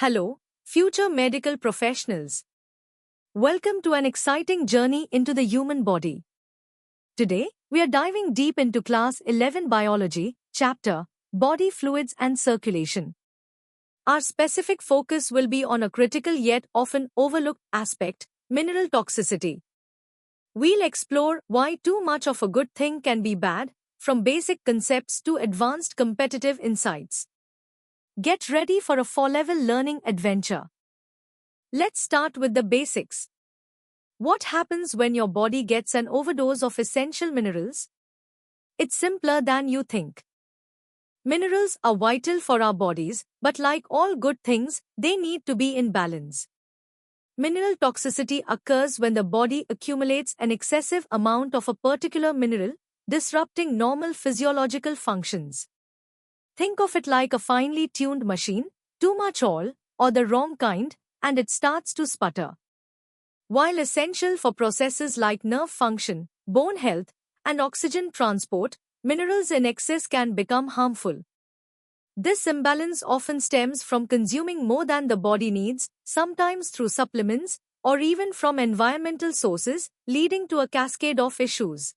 Hello, future medical professionals. Welcome to an exciting journey into the human body. Today, we are diving deep into Class 11 Biology, Chapter Body Fluids and Circulation. Our specific focus will be on a critical yet often overlooked aspect, mineral toxicity. We'll explore why too much of a good thing can be bad, from basic concepts to advanced competitive insights. Get ready for a four-level learning adventure. Let's start with the basics. What happens when your body gets an overdose of essential minerals? It's simpler than you think. Minerals are vital for our bodies, but like all good things, they need to be in balance. Mineral toxicity occurs when the body accumulates an excessive amount of a particular mineral, disrupting normal physiological functions. Think of it like a finely tuned machine, too much oil, or the wrong kind, and it starts to sputter. While essential for processes like nerve function, bone health, and oxygen transport, minerals in excess can become harmful. This imbalance often stems from consuming more than the body needs, sometimes through supplements, or even from environmental sources, leading to a cascade of issues.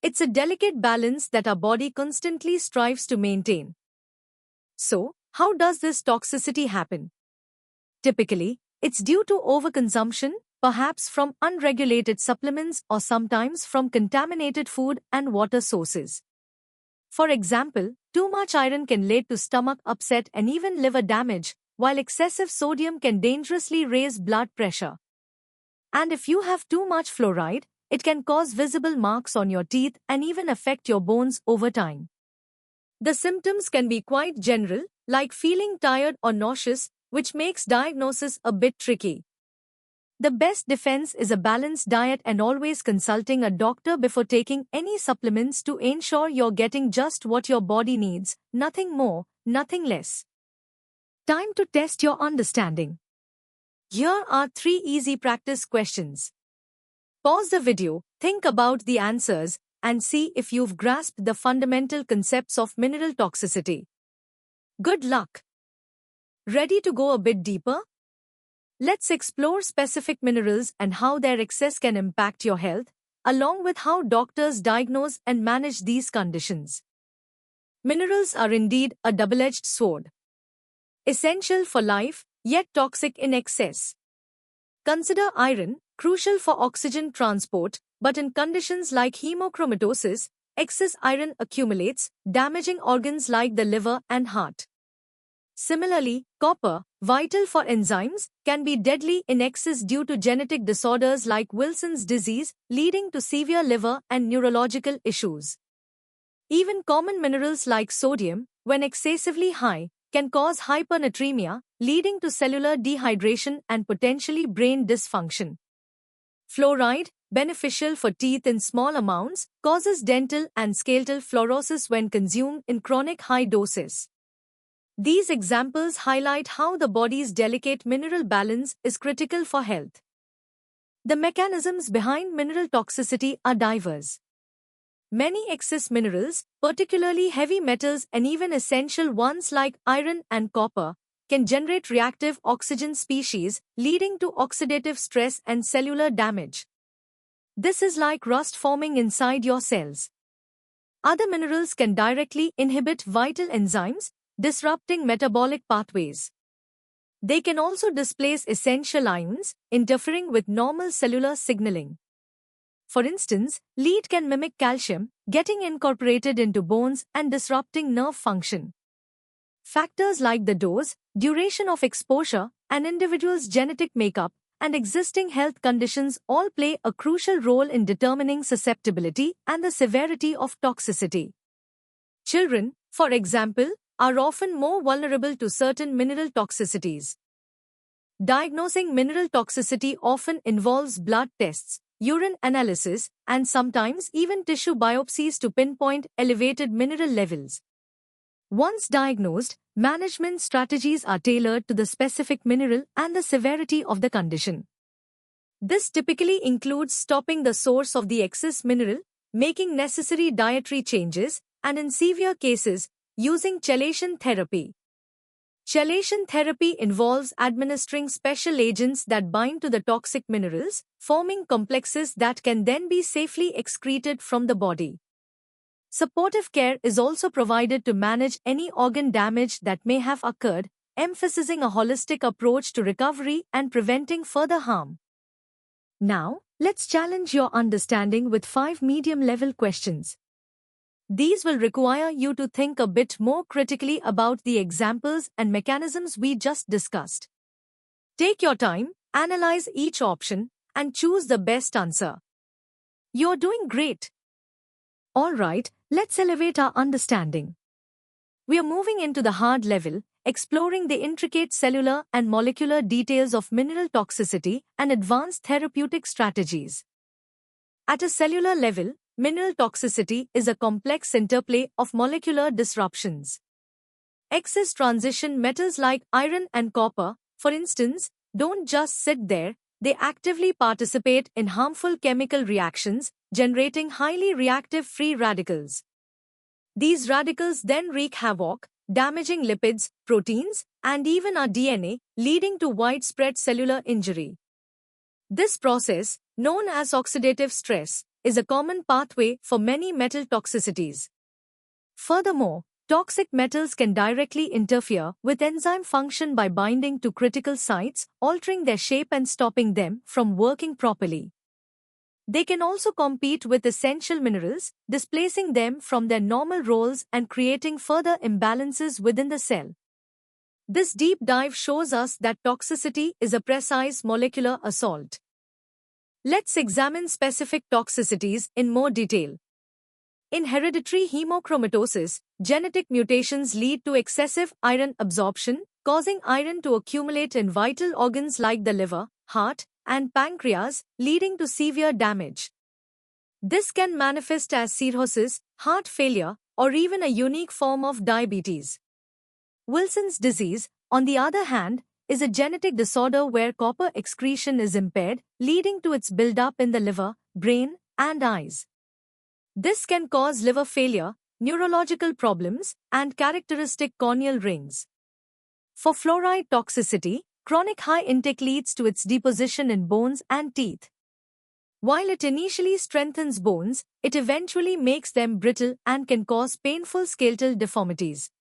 It's a delicate balance that our body constantly strives to maintain. So, how does this toxicity happen? Typically, it's due to overconsumption, perhaps from unregulated supplements or sometimes from contaminated food and water sources. For example, too much iron can lead to stomach upset and even liver damage, while excessive sodium can dangerously raise blood pressure. And if you have too much fluoride, it can cause visible marks on your teeth and even affect your bones over time. The symptoms can be quite general, like feeling tired or nauseous, which makes diagnosis a bit tricky. The best defense is a balanced diet and always consulting a doctor before taking any supplements to ensure you're getting just what your body needs, nothing more, nothing less. Time to test your understanding. Here are 3 easy practice questions. Pause the video, think about the answers, and see if you've grasped the fundamental concepts of mineral toxicity. Good luck! Ready to go a bit deeper? Let's explore specific minerals and how their excess can impact your health, along with how doctors diagnose and manage these conditions. Minerals are indeed a double-edged sword. Essential for life, yet toxic in excess. Consider iron, crucial for oxygen transport, but in conditions like hemochromatosis, excess iron accumulates, damaging organs like the liver and heart. Similarly, copper, vital for enzymes, can be deadly in excess due to genetic disorders like Wilson's disease, leading to severe liver and neurological issues. Even common minerals like sodium, when excessively high, can cause hypernatremia, leading to cellular dehydration and potentially brain dysfunction. Fluoride, beneficial for teeth in small amounts, causes dental and skeletal fluorosis when consumed in chronic high doses. These examples highlight how the body's delicate mineral balance is critical for health. The mechanisms behind mineral toxicity are diverse. Many excess minerals, particularly heavy metals and even essential ones like iron and copper, can generate reactive oxygen species, leading to oxidative stress and cellular damage. This is like rust forming inside your cells. Other minerals can directly inhibit vital enzymes, disrupting metabolic pathways. They can also displace essential ions, interfering with normal cellular signaling. For instance, lead can mimic calcium, getting incorporated into bones and disrupting nerve function. Factors like the dose, duration of exposure, an individual's genetic makeup, and existing health conditions all play a crucial role in determining susceptibility and the severity of toxicity. Children, for example, are often more vulnerable to certain mineral toxicities. Diagnosing mineral toxicity often involves blood tests, urine analysis, and sometimes even tissue biopsies to pinpoint elevated mineral levels. Once diagnosed, management strategies are tailored to the specific mineral and the severity of the condition. This typically includes stopping the source of the excess mineral, making necessary dietary changes, and in severe cases, using chelation therapy. Chelation therapy involves administering special agents that bind to the toxic minerals, forming complexes that can then be safely excreted from the body. Supportive care is also provided to manage any organ damage that may have occurred, emphasizing a holistic approach to recovery and preventing further harm. Now, let's challenge your understanding with 5 medium-level questions. These will require you to think a bit more critically about the examples and mechanisms we just discussed. Take your time, analyze each option, and choose the best answer. You're doing great. Alright, let's elevate our understanding. We are moving into the hard level, exploring the intricate cellular and molecular details of mineral toxicity and advanced therapeutic strategies. At a cellular level, mineral toxicity is a complex interplay of molecular disruptions. Excess transition metals like iron and copper, for instance, don't just sit there, they actively participate in harmful chemical reactions, generating highly reactive free radicals. These radicals then wreak havoc, damaging lipids, proteins, and even our DNA, leading to widespread cellular injury. This process, known as oxidative stress, is a common pathway for many metal toxicities. Furthermore, toxic metals can directly interfere with enzyme function by binding to critical sites, altering their shape and stopping them from working properly. They can also compete with essential minerals, displacing them from their normal roles and creating further imbalances within the cell. This deep dive shows us that toxicity is a precise molecular assault. Let's examine specific toxicities in more detail. In hereditary hemochromatosis, genetic mutations lead to excessive iron absorption, causing iron to accumulate in vital organs like the liver, heart, and pancreas, leading to severe damage. This can manifest as cirrhosis, heart failure, or even a unique form of diabetes. Wilson's disease, on the other hand, is a genetic disorder where copper excretion is impaired, leading to its buildup in the liver, brain, and eyes. This can cause liver failure, neurological problems, and characteristic corneal rings. For fluoride toxicity, chronic high intake leads to its deposition in bones and teeth. While it initially strengthens bones, it eventually makes them brittle and can cause painful skeletal deformities.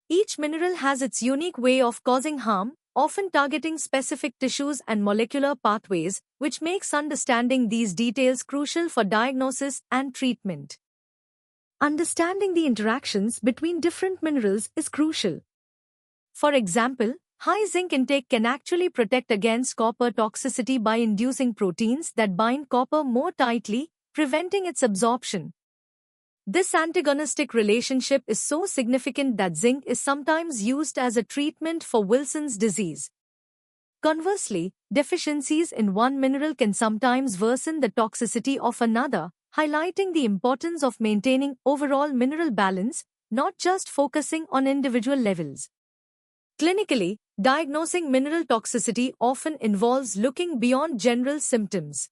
Each mineral has its unique way of causing harm, often targeting specific tissues and molecular pathways, which makes understanding these details crucial for diagnosis and treatment. Understanding the interactions between different minerals is crucial. For example, high zinc intake can actually protect against copper toxicity by inducing proteins that bind copper more tightly, preventing its absorption. This antagonistic relationship is so significant that zinc is sometimes used as a treatment for Wilson's disease. Conversely, deficiencies in one mineral can sometimes worsen the toxicity of another, highlighting the importance of maintaining overall mineral balance, not just focusing on individual levels. Clinically, diagnosing mineral toxicity often involves looking beyond general symptoms.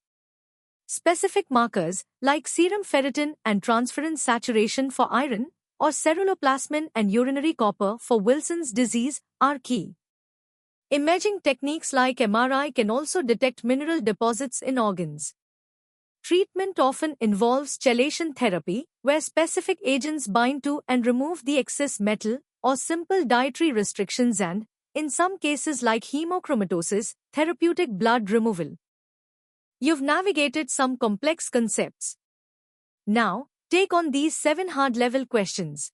Specific markers, like serum ferritin and transferrin saturation for iron, or ceruloplasmin and urinary copper for Wilson's disease, are key. Imaging techniques like MRI can also detect mineral deposits in organs. Treatment often involves chelation therapy, where specific agents bind to and remove the excess metal, or simple dietary restrictions and, in some cases like hemochromatosis, therapeutic blood removal. You've navigated some complex concepts. Now, take on these 7 hard-level questions.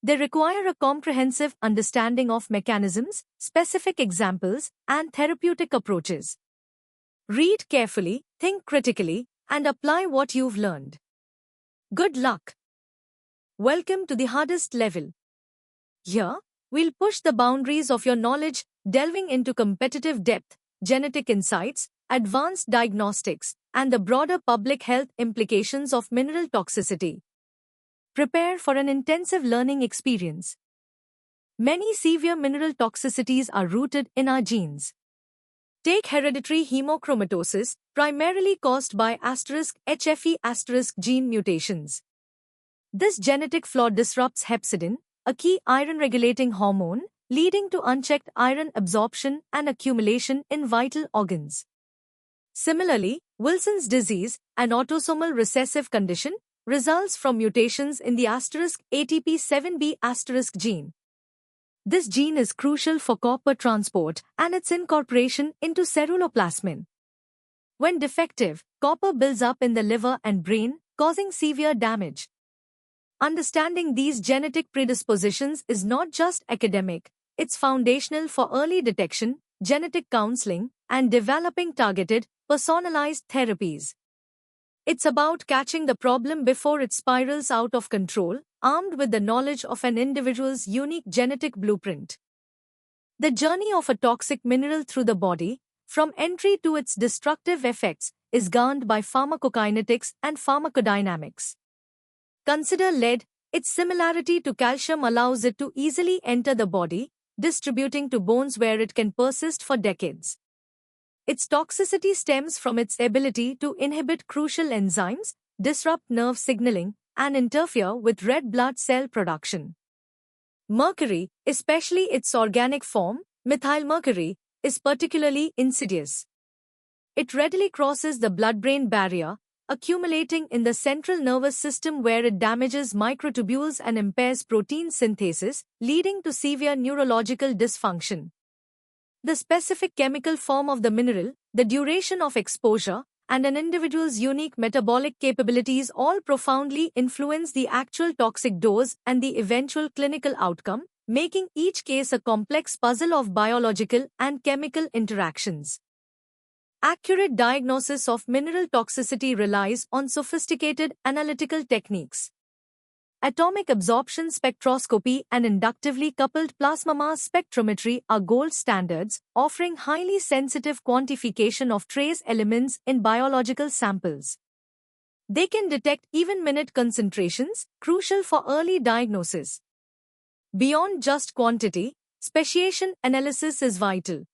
They require a comprehensive understanding of mechanisms, specific examples, and therapeutic approaches. Read carefully, think critically, and apply what you've learned. Good luck. Welcome to the hardest level. Here, we'll push the boundaries of your knowledge, delving into competitive depth, genetic insights, advanced diagnostics, and the broader public health implications of mineral toxicity. Prepare for an intensive learning experience. Many severe mineral toxicities are rooted in our genes. Take hereditary hemochromatosis, primarily caused by HFE gene mutations. This genetic flaw disrupts hepcidin, a key iron-regulating hormone, leading to unchecked iron absorption and accumulation in vital organs. Similarly, Wilson's disease, an autosomal recessive condition, results from mutations in the ATP7B gene. This gene is crucial for copper transport and its incorporation into ceruloplasmin. When defective, copper builds up in the liver and brain, causing severe damage. Understanding these genetic predispositions is not just academic, it's foundational for early detection, genetic counseling, and developing targeted, personalized therapies. It's about catching the problem before it spirals out of control, armed with the knowledge of an individual's unique genetic blueprint. The journey of a toxic mineral through the body, from entry to its destructive effects, is governed by pharmacokinetics and pharmacodynamics. Consider lead. Its similarity to calcium allows it to easily enter the body, distributing to bones where it can persist for decades. Its toxicity stems from its ability to inhibit crucial enzymes, disrupt nerve signaling, and interfere with red blood cell production. Mercury, especially its organic form, methylmercury, is particularly insidious. It readily crosses the blood-brain barrier, accumulating in the central nervous system where it damages microtubules and impairs protein synthesis, leading to severe neurological dysfunction. The specific chemical form of the mineral, the duration of exposure, and an individual's unique metabolic capabilities all profoundly influence the actual toxic dose and the eventual clinical outcome, making each case a complex puzzle of biological and chemical interactions. Accurate diagnosis of mineral toxicity relies on sophisticated analytical techniques. Atomic absorption spectroscopy and inductively coupled plasma mass spectrometry are gold standards, offering highly sensitive quantification of trace elements in biological samples. They can detect even minute concentrations, crucial for early diagnosis. Beyond just quantity, speciation analysis is vital.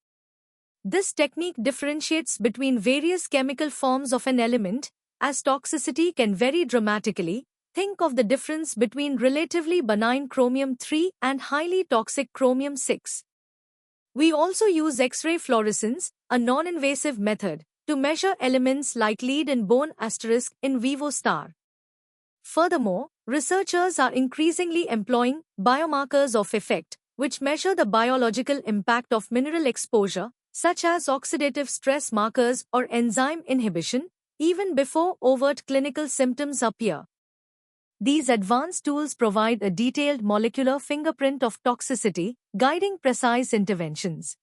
This technique differentiates between various chemical forms of an element, as toxicity can vary dramatically. Think of the difference between relatively benign chromium-3 and highly toxic chromium-6. We also use X-ray fluorescence, a non-invasive method, to measure elements like lead in bone in vivo star. Furthermore, researchers are increasingly employing biomarkers of effect, which measure the biological impact of mineral exposure, such as oxidative stress markers or enzyme inhibition, even before overt clinical symptoms appear. These advanced tools provide a detailed molecular fingerprint of toxicity, guiding precise interventions.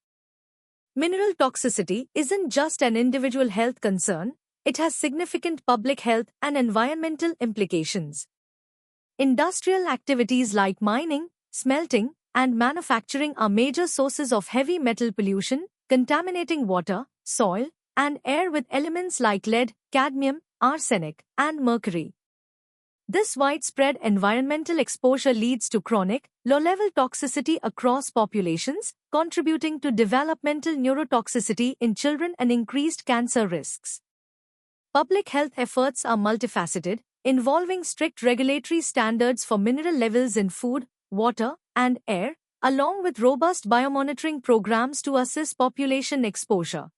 Mineral toxicity isn't just an individual health concern, it has significant public health and environmental implications. Industrial activities like mining, smelting, and manufacturing are major sources of heavy metal pollution, contaminating water, soil, and air with elements like lead, cadmium, arsenic, and mercury. This widespread environmental exposure leads to chronic, low-level toxicity across populations, contributing to developmental neurotoxicity in children and increased cancer risks. Public health efforts are multifaceted, involving strict regulatory standards for mineral levels in food, water, and air, along with robust biomonitoring programs to assess population exposure.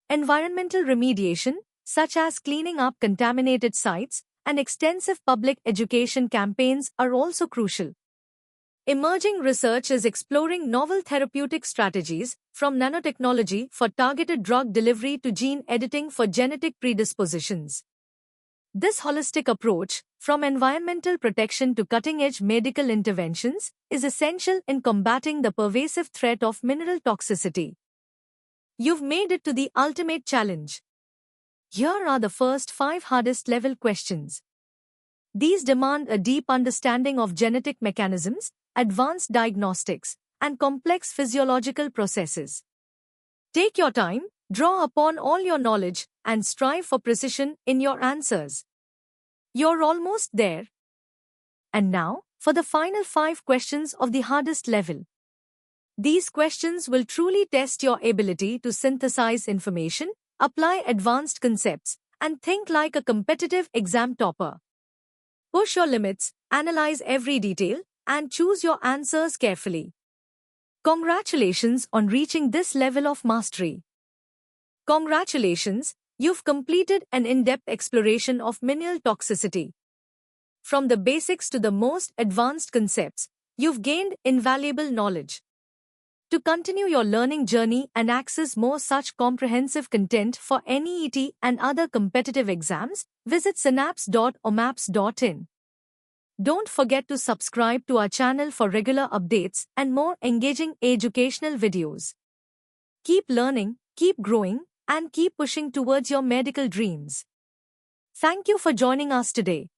Environmental remediation, such as cleaning up contaminated sites, and extensive public education campaigns are also crucial. Emerging research is exploring novel therapeutic strategies, from nanotechnology for targeted drug delivery to gene editing for genetic predispositions. This holistic approach, from environmental protection to cutting-edge medical interventions, is essential in combating the pervasive threat of mineral toxicity. You've made it to the ultimate challenge. Here are the first 5 hardest level questions. These demand a deep understanding of genetic mechanisms, advanced diagnostics, and complex physiological processes. Take your time, draw upon all your knowledge, and strive for precision in your answers. You're almost there. And now, for the final 5 questions of the hardest level. These questions will truly test your ability to synthesize information, apply advanced concepts, and think like a competitive exam topper. Push your limits, analyze every detail, and choose your answers carefully. Congratulations on reaching this level of mastery. Congratulations, you've completed an in-depth exploration of mineral toxicity. From the basics to the most advanced concepts, you've gained invaluable knowledge. To continue your learning journey and access more such comprehensive content for NEET and other competitive exams, visit synapse.omaps.in. Don't forget to subscribe to our channel for regular updates and more engaging educational videos. Keep learning, keep growing, and keep pushing towards your medical dreams. Thank you for joining us today.